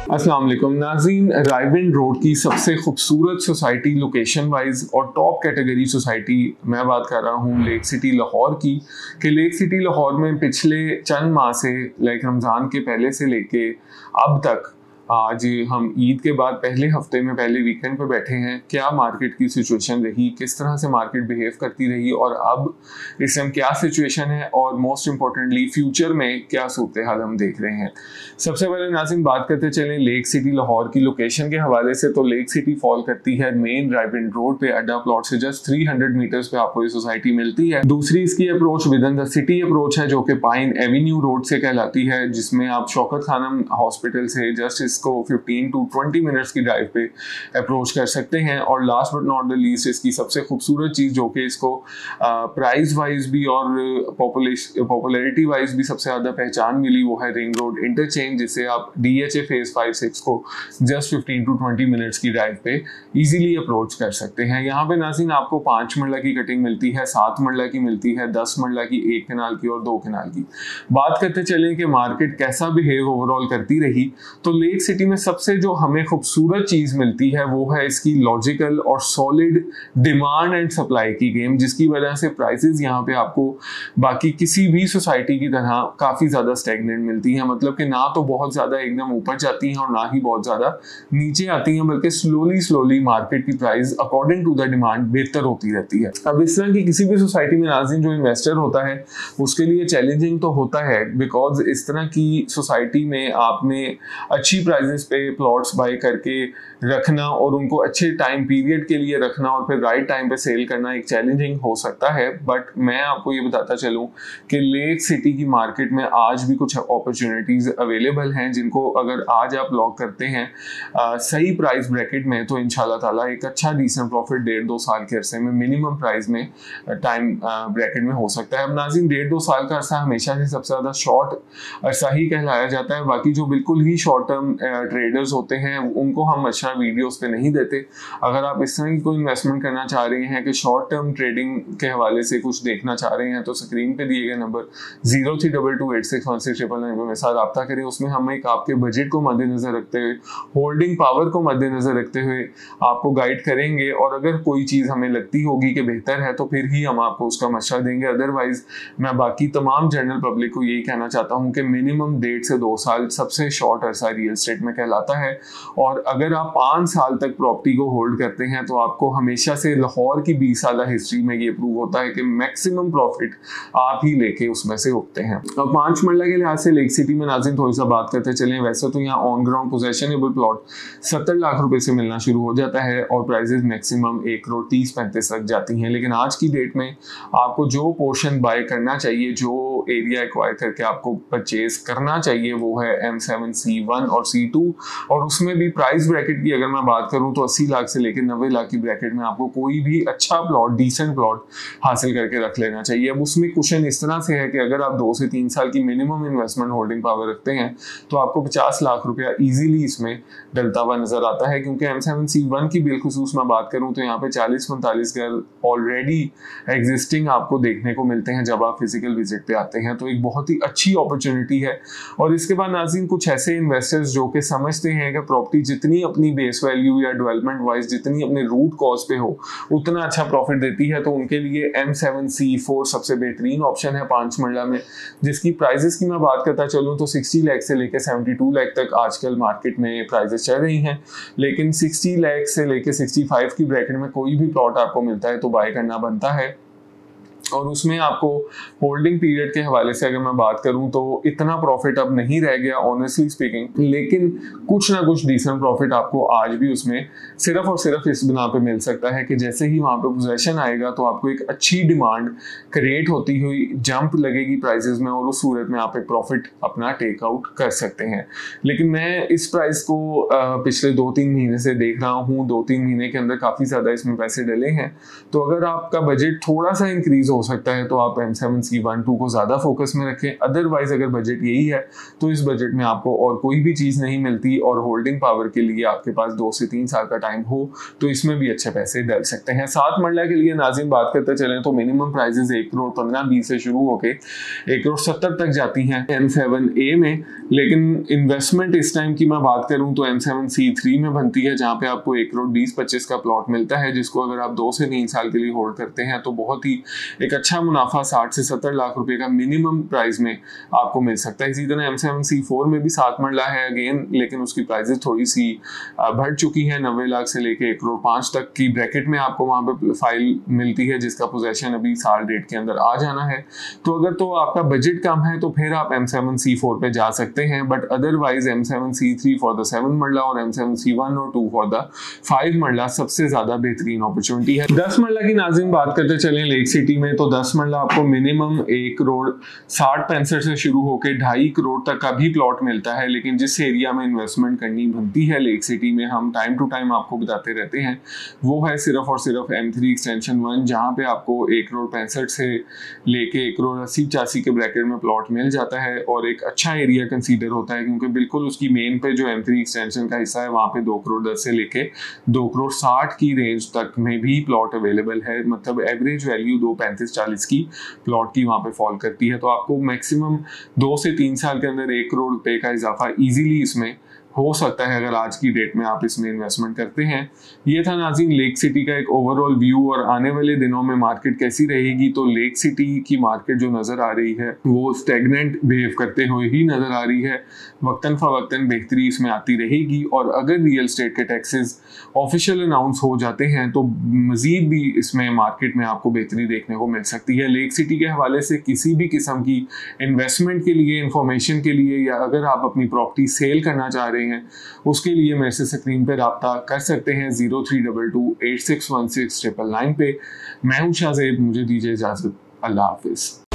अस्सलाम वालेकुम नाज़रीन, रायविंड रोड की सबसे खूबसूरत सोसाइटी लोकेशन वाइज और टॉप कैटेगरी सोसाइटी मैं बात कर रहा हूँ लेक सिटी लाहौर की। कि लेक सिटी लाहौर में पिछले चंद माह से रमज़ान के पहले से लेके अब तक आज हम ईद के बाद पहले हफ्ते में पहले वीकेंड पे बैठे हैं। क्या मार्केट की सिचुएशन रही, किस तरह से मार्केट बिहेव करती रही और अब इस टाइम क्या सिचुएशन है और मोस्ट इम्पोर्टेंटली फ्यूचर में क्या सूरत हाल हम देख रहे हैं। सबसे पहले नाज़रीन बात करते चलें लेक सिटी लाहौर की लोकेशन के हवाले से। तो लेक सिटी फॉल करती है मेन रायविंड रोड पे, अड्डा प्लॉट से जस्ट 300 मीटर्स पे आपको ये सोसाइटी मिलती है। दूसरी इसकी approach with in the city approach है जो कि पाइन एवेन्यू रोड से कहलाती है, जिसमें आप शौकत खानम हॉस्पिटल से जस्ट को 15 to 20 मिनट्स की ड्राइव पे अप्रोच कर सकते हैं। और last but not the least इसकी सबसे खूबसूरत चीज़ जो कि इसको प्राइस वाइज भी और पॉपुलैरिटी वाइज भी सबसे ज़्यादा पहचान मिली वो है रिंग रोड इंटरचेंज, जिसे आप DHA फेज 5-6 को जस्ट 15 to 20 मिनट्स की ड्राइव पे इजीली अप्रोच कर सकते हैं। यहाँ पे नाज़रीन आपको 5 मरला की कटिंग मिलती है, 7 मरला की मिलती है, 10 मरला की, 1 कनाल की और 2 कनाल की। बात करते चलें कि मार्केट कैसा बिहेव ओवरऑल करती रही, तो लेक सिटी में सबसे जो हमें खूबसूरत चीज मिलती है वो है इसकी लॉजिकल और सॉलिड डिमांड एंड सप्लाई की गेम, जिसकी वजह से प्राइसेस यहाँ पे आपको बाकी किसी भी सोसाइटी की तरह काफी ज्यादा स्टैग्नेंट मिलती है। मतलब कि ना तो बहुत ज्यादा एकदम ऊपर जाती हैं और ना ही बहुत ज्यादा नीचे आती हैं, बल्कि स्लोली मार्केट की price according to the demand बेहतर होती रहती है। अब इस तरह की किसी भी सोसाइटी में नाज़रीन जो इन्वेस्टर होता है उसके लिए चैलेंजिंग तो होता है, बिकॉज इस तरह की सोसाइटी में आपने अच्छी प्राइसेस पे प्लॉट्स बाय करके रखना और उनको अच्छे टाइम पीरियड के लिए रखना और फिर राइट टाइम पे सेल करना एक चैलेंजिंग हो सकता है। बट मैं आपको ये बताता चलूं कि लेक सिटी की मार्केट में आज भी कुछ अपॉर्चुनिटीज अवेलेबल हैं, जिनको अगर आज आप लॉक करते हैं सही प्राइस ब्रैकेट में तो इंशाल्लाह ताला एक अच्छा डिसेंट प्रॉफिट 1.5-2 साल के अरसे में मिनिमम प्राइस में टाइम ब्रैकेट में हो सकता है। अब नाज़रीन 1.5-2 साल का अरसा हमेशा से सबसे ज़्यादा शॉर्ट अरसा ही कहलाया जाता है। बाकी जो बिल्कुल ही शॉर्ट टर्म ट्रेडर्स होते हैं उनको हम अच्छा वीडियोस पे नहीं देते। अगर आप इस तरह की कोई इन्वेस्टमेंट करना चाह रहे हैं कि शॉर्ट टर्म ट्रेडिंग के हवाले से कुछ देखना चाह रहे हैं तो स्क्रीन पे दिए गए नंबर 0322861699 पे मेरे साथ रब्ता करें। उसमें हम एक आपके बजट को मद्देनजर रखते हुए, होल्डिंग पावर को मद्देनजर रखते हुए आपको गाइड करेंगे और अगर कोई चीज़ हमें लगती होगी कि बेहतर है तो फिर ही हम आपको उसका मशवरा देंगे। अदरवाइज मैं बाकी तमाम जनरल पब्लिक को यही कहना चाहता हूँ कि मिनिमम 1.5 से 2 साल सबसे शॉर्ट अरसा रियल एस्टेट में कहलाता है। और अगर आप 5 साल तक प्रॉपर्टी को होल्ड करते हैं तो आपको हमेशा से लाहौर की 20 साल हिस्ट्री में ये प्रूव होता है कि मैक्सिमम प्रॉफिट आप ही लेके उसमें से उठते हैं। अब 5 मरला के लिहाज से लेक सिटी में नाज़रीन थोड़ी सा बात करते चलें। वैसे तो यहाँ on ground possessionable plot 70 lakh रुपए से मिलना शुरू हो जाता है और प्राइजेस मैक्सिमम 1,30,35 तक जाती हैं। लेकिन आज की डेट में आपको जो पोर्शन बाय करना चाहिए, जो एरिया एक्वायर करके आपको परचेज करना चाहिए वो है M7 C1 और C2। और उसमें भी प्राइस ब्रैकेट की अगर मैं बात करूं तो 80 लाख से लेकर 90 लाख की ब्रैकेट में आपको कोई भी अच्छा प्लॉट, डिसेंट प्लॉट हासिल करके रख लेना चाहिए। अब उसमें क्वेश्चन इस तरह से है कि अगर आप 2 से 3 साल की मिनिमम इन्वेस्टमेंट होल्डिंग पावर रखते हैं तो आपको 50 लाख रुपया इजीली इसमें डलता हुआ नजर आता है। क्योंकि M7 C1 की बिलखुसूस मैं बात करूं तो यहाँ पे 40-45 घर ऑलरेडी एग्जिस्टिंग आपको देखने को मिलते हैं जब आप फिजिकल विजिट पे आते हैं, तो एक बहुत ही अच्छी अपॉर्चुनिटी है। और इसके बाद नाज़रीन कुछ ऐसे इन्वेस्टर्स जो कि समझते हैं कि प्रॉपर्टी जितनी अपनी बेस वैल्यू या डेवलपमेंट वाइज जितनी अपने रूट कॉस्ट पे हो उतना अच्छा प्रॉफिट देती है, तो उनके लिए M7 C4 सबसे बेहतरीन ऑप्शन है 5 मरला में, जिसकी प्राइजेस की मैं बात करता चलूँ तो 60 लाख से लेकर 72 लाख तक आजकल मार्केट में प्राइजेस चल रही हैं। लेकिन 60 लाख से लेकर 65 की ब्रैकेट में कोई भी प्लॉट आपको मिलता है तो बाय करना बनता है। और उसमें आपको होल्डिंग पीरियड के हवाले से अगर मैं बात करूं तो इतना प्रॉफिट अब नहीं रह गया ऑनेस्टली स्पीकिंग, लेकिन कुछ ना कुछ डिसेंट प्रॉफिट आपको आज भी उसमें सिर्फ और सिर्फ इस बिना पे मिल सकता है कि जैसे ही वहां पे पोजेशन आएगा तो आपको एक अच्छी डिमांड क्रिएट होती हुई जंप लगेगी प्राइसेस में और उस सूरत में आप एक प्रॉफिट अपना टेक आउट कर सकते हैं। लेकिन मैं इस प्राइस को पिछले 2-3 महीने से देख रहा हूँ, 2-3 महीने के अंदर काफ़ी ज़्यादा इसमें पैसे डले हैं। तो अगर आपका बजट थोड़ा सा इंक्रीज हो सकता है तो आप M7C 1-2 को ज़्यादा फोकस में रखें। अदरवाइज अगर बजट यही है तो इस बजट में आपको और कोई भी चीज़ नहीं मिलती और होल्डिंग पावर के लिए आपके पास 2 से 3 साल का टाइम हो तो इसमें भी अच्छे पैसे डल सकते हैं। 7 मरला के लिए नाज़रीन बात करते चलें तो मिनिमम प्राइजेस 1,15,20 से शुरू होके 1,70 तक जाती हैं M7A में, लेकिन इन्वेस्टमेंट इस टाइम की मैं बात करूं तो M7C3 में बनती है, जहां पे आपको 1,20,25 का प्लॉट मिलता है, जिसको अगर आप 2 से 3 साल के लिए होल्ड करते हैं तो बहुत ही एक अच्छा मुनाफा 60 से 70 लाख रुपए का मिनिमम प्राइस में आपको मिल सकता है। इसी तरह M7C4 में भी 7 मरला है अगेन, लेकिन उसकी प्राइजेस थोड़ी सी बढ़ चुकी है, 90 लाख से लेके 1,05 तक की ब्रैकेट में आपको वहां पे फाइल मिलती है, जिसका पोजेशन अभी साल डेट के अंदर आ जाना है। तो अगर तो आपका बजट कम है तो फिर आप M7C4 पे जा सकते हैं, but otherwise M7C3 for the 7 मरला और M7C1 और 2 फॉर द 5 मरला सबसे ज्यादा बेहतरीन अपॉर्चुनिटी है। 10 मरला की नाज़रीन बात करते चलें लेक सिटी में, तो 10 मरला आपको मिनिमम 1,60,65 से शुरू होकर 2.5 करोड़ तक का भी प्लॉट मिलता है। लेकिन जिस एरिया में इन्वेस्टमेंट करनी बनती है लेक सिटी में, हम टाइम टू टाइम आपको बताते रहते हैं, वो है सिर्फ और सिर्फ M3 एक्सटेंशन 1, जहाँ पे आपको 1,65 से लेके 1,80-85 के ब्रैकेट में प्लॉट मिल जाता है और एक अच्छा एरिया कंसीडर होता है, क्योंकि बिल्कुल उसकी मेन पे जो M3 एक्सटेंशन का हिस्सा है वहाँ पे 2,10 से लेके 2,60 की रेंज तक में भी प्लॉट अवेलेबल है। मतलब एवरेज वैल्यू 2,35-40 की प्लॉट की वहाँ पे फॉल करती है। तो आपको मैक्सिमम 2 से 3 साल के अंदर 1 करोड़ रुपए का इजाफा इजीली इसमें हो सकता है अगर आज की डेट में आप इसमें इन्वेस्टमेंट करते हैं। ये था नाज़रीन लेक सिटी का एक ओवरऑल व्यू, और आने वाले दिनों में मार्केट कैसी रहेगी। तो लेक सिटी की मार्केट जो नज़र आ रही है वो स्टेगनेंट बिहेव करते हुए ही नज़र आ रही है। वक्तन फ़वक्तन बेहतरी इसमें आती रहेगी, और अगर रियल स्टेट के टैक्सेस ऑफिशियल अनाउंस हो जाते हैं तो मज़ीद भी इसमें मार्केट में आपको बेहतरी देखने को मिल सकती है। लेक सिटी के हवाले से किसी भी किस्म की इन्वेस्टमेंट के लिए, इंफॉर्मेशन के लिए, या अगर आप अपनी प्रॉपर्टी सेल करना चाह रहे हैं उसके लिए मेरे से स्क्रीन पे राब्ता कर सकते हैं 0322 8616 999 पे। मैं हूं शाहज़ेब, मुझे दीजिए इजाजत। अल्लाह हाफिज।